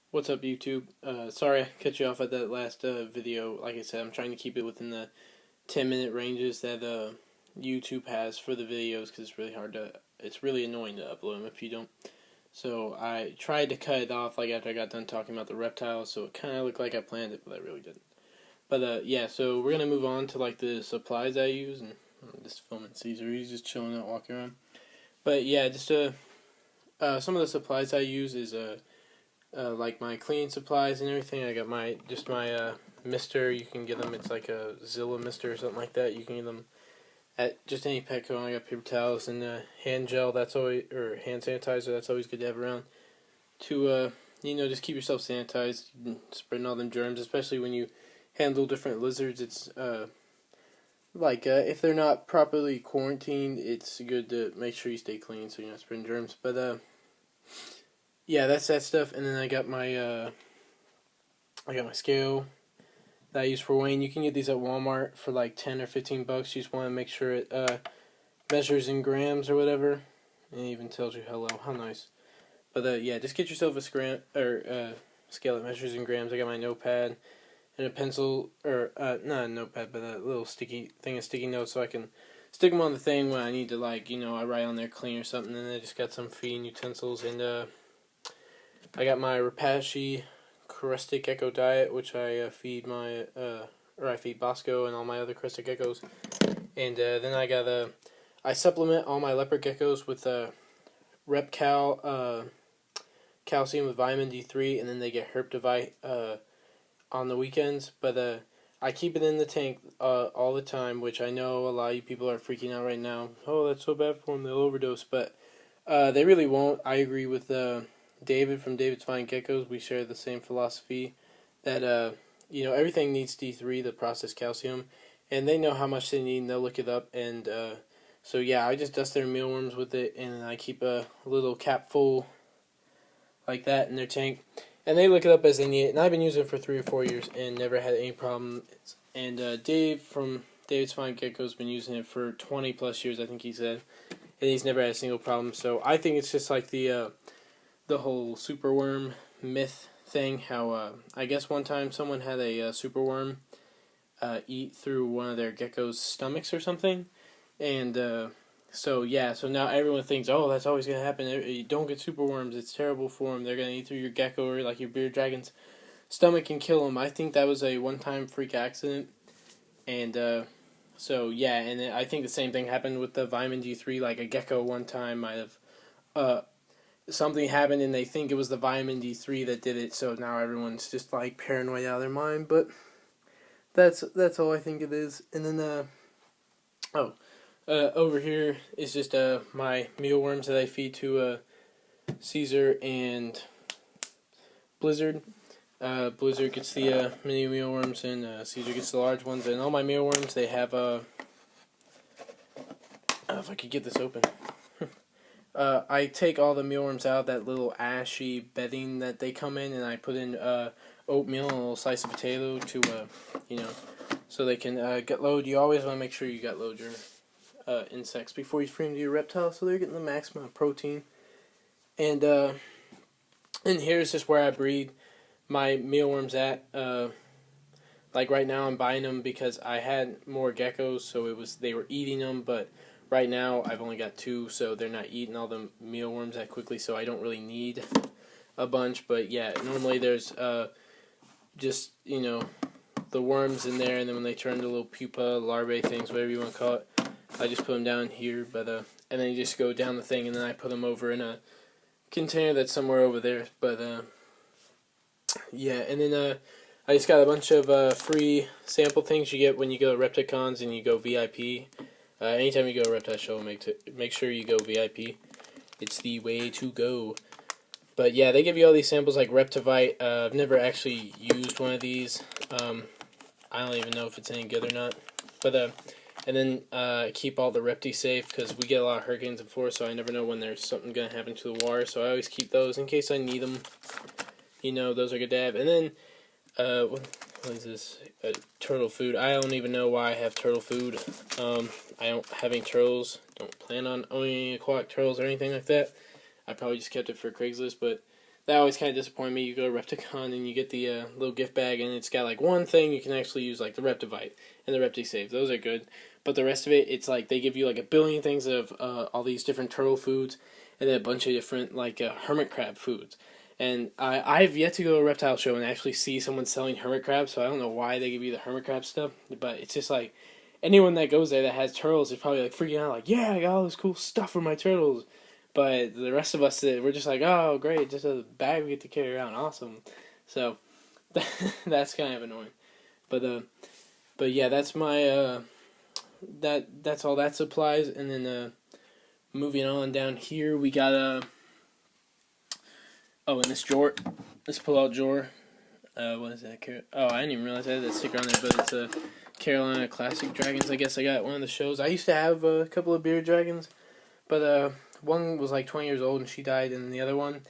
What's up, YouTube? Sorry I cut you off at that last video. Like I said, I'm trying to keep it within the 10-minute ranges that YouTube has for the videos because it's really annoying to upload them if you don't. So I tried to cut it off like after I got done talking about the reptile, so it kind of looked like I planned it, but I really didn't. But yeah, so we're gonna move on to like the supplies I use, and I'm just filming Caesar. He's just chilling out, walking around. But yeah, just some of the supplies I use is like my cleaning supplies and everything. I got my mister. You can get them. It's like a Zilla mister or something like that. You can get them at just any Petco. I got paper towels and hand gel. Or hand sanitizer. That's always good to have around to just keep yourself sanitized, spreading all them germs, especially when you handle different lizards. It's if they're not properly quarantined, it's good to make sure you stay clean so you're not spreading germs. But yeah, that's that stuff. And then I got my scale that I use for weighing. You can get these at Walmart for like 10 or 15 bucks. You just want to make sure it measures in grams or whatever. And it even tells you hello. How nice. But yeah, just get yourself a scale that measures in grams. I got my notepad and a pencil, or not a notepad, but a little sticky thing of sticky notes so I can stick them on the thing when I need to, I write on there clean or something. And I just got some feeding utensils, and I got my Rapashi Crested Gecko diet, which I feed I feed Bosco and all my other crested geckos. And then I supplement all my leopard geckos with Reptile calcium with vitamin D3, and then they get Herptivite on the weekends. But I keep it in the tank all the time, which I know a lot of you people are freaking out right now. Oh, that's so bad for them, they'll overdose. But they really won't. I agree with David from David's Fine Geckos. We share the same philosophy that everything needs D3, the processed calcium, and they know how much they need, and they'll look it up. And so yeah, I just dust their mealworms with it, and I keep a little cap full like that in their tank, and they look it up as they need it. And I've been using it for 3 or 4 years and never had any problem. And Dave from David's Fine Geckos has been using it for 20 plus years, I think he said, and he's never had a single problem. So I think it's just like the whole superworm myth thing. How I guess one time someone had a superworm eat through one of their gecko's stomachs or something, and so now everyone thinks, oh, that's always gonna happen. You don't get superworms; it's terrible for them. They're gonna eat through your gecko or like your bearded dragon's stomach and kill them. I think that was a one-time freak accident, and so yeah, and I think the same thing happened with the vitamin D3. Like a gecko one time might have something happened and they think it was the vitamin D3 that did it, so now everyone's just like paranoid out of their mind. But that's all I think it is. And then over here is just my mealworms that I feed to Caesar and Blizzard. Blizzard gets the mini mealworms, and Caesar gets the large ones. And all my mealworms, they have if I could get this open. I take all the mealworms out of that little ashy bedding that they come in, and I put in oatmeal and a little slice of potato to, so they can get load. You always want to make sure you got load your insects before you free them to your reptile, so they're getting the maximum of protein. And here's just where I breed my mealworms at. Like right now, I'm buying them because I had more geckos, so they were eating them, but right now, I've only got 2, so they're not eating all the mealworms that quickly, so I don't really need a bunch. But yeah, normally there's just, the worms in there, and then when they turn into little pupa, larvae things, whatever you want to call it, I just put them down here. But and then you just go down the thing, and then I put them over in a container that's somewhere over there. But yeah, and then I just got a bunch of free sample things you get when you go to Repticons and you go VIP. Anytime you go to a Reptile show, make sure you go VIP. It's the way to go. But yeah, they give you all these samples like Reptivite. I've never actually used one of these. I don't even know if it's any good or not. But and then keep all the Repti safe because we get a lot of hurricanes in Florida, so I never know when there's something gonna happen to the water. So I always keep those in case I need them. Those are good to have. And then what is this? Turtle food. I don't even know why I have turtle food. I don't have any turtles. Don't plan on owning any aquatic turtles or anything like that. I probably just kept it for Craigslist, but that always kind of disappointed me. You go to Repticon and you get the little gift bag, and it's got like one thing you can actually use, like the Reptivite and the ReptiSave. Those are good, but the rest of it, it's like they give you like a billion things of all these different turtle foods, and then a bunch of different like hermit crab foods. And I've yet to go to a reptile show and actually see someone selling hermit crabs, so I don't know why they give you the hermit crab stuff, but it's just like anyone that goes there that has turtles is probably like freaking out, like, yeah, I got all this cool stuff for my turtles. But the rest of us, we're just like, oh, great, just a bag we get to carry around, awesome. So that's kind of annoying. But yeah, that's my that's all that supplies. And then moving on down here, we got in this drawer, this pull-out drawer. What is that? Oh, I didn't even realize I had that sticker on there, but it's a Carolina Classic Dragons. I guess I got one of the shows. I used to have a couple of bearded dragons, but one was like 20 years old and she died, and the other one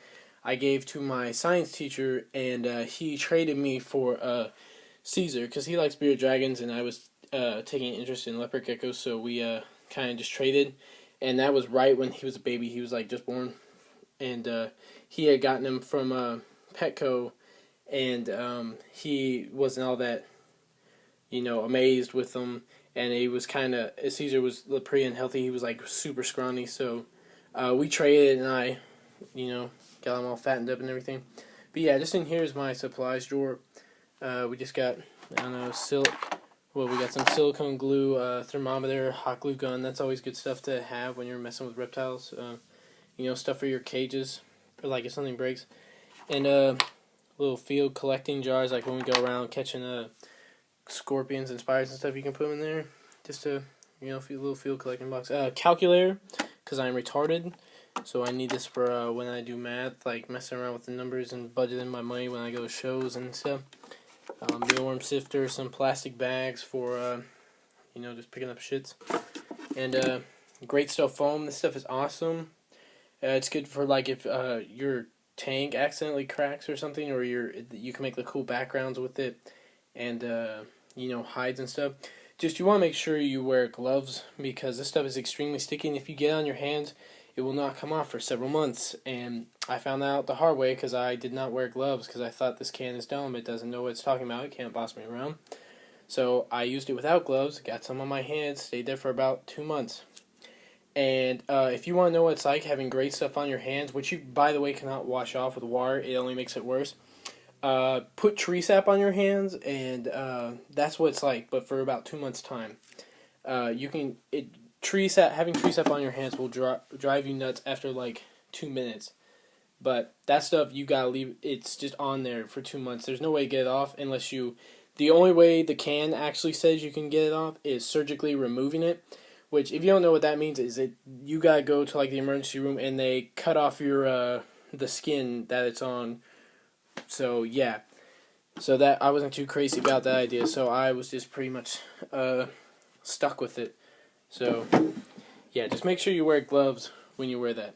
I gave to my science teacher, and he traded me for Caesar because he likes bearded dragons, and I was taking an interest in leopard geckos, so we kind of just traded, and that was right when he was a baby. He was like just born, and he had gotten him from Petco, and he wasn't all that, amazed with them, and he was kind of, Caesar was pretty unhealthy. He was like super scrawny, so we traded, and I, got them all fattened up and everything. But yeah, just in here is my supplies drawer. We just got, I don't know, we got some silicone glue, thermometer, hot glue gun. That's always good stuff to have when you're messing with reptiles. Stuff for your cages, or like if something breaks. And little field collecting jars, like when we go around catching scorpions and spiders and stuff, you can put them in there. Just to, little field collecting box. Calculator, because I'm retarded. So I need this for when I do math, like messing around with the numbers and budgeting my money when I go to shows and stuff. Mealworm sifter, some plastic bags for, just picking up shits. And great stuff foam. This stuff is awesome. It's good for like if your tank accidentally cracks or something, or you can make the cool backgrounds with it, and hides and stuff. Just you want to make sure you wear gloves, because this stuff is extremely sticky, and if you get it on your hands, it will not come off for several months. And I found that out the hard way because I did not wear gloves because I thought this can is dumb. It doesn't know what it's talking about. It can't boss me around. So I used it without gloves, got some on my hands, stayed there for about 2 months. And if you want to know what it's like having great stuff on your hands, which you, by the way, cannot wash off with water, it only makes it worse, put tree sap on your hands, and that's what it's like, but for about 2 months' time. Having tree sap on your hands will drive you nuts after like 2 minutes. But that stuff, you gotta leave, it's just on there for 2 months. There's no way to get it off unless the only way the can actually says you can get it off is surgically removing it. Which, if you don't know what that means, is you gotta go to like the emergency room and they cut off your the skin that it's on. So yeah, so that I wasn't too crazy about that idea. So I was just pretty much stuck with it. So yeah, just make sure you wear gloves when you wear that.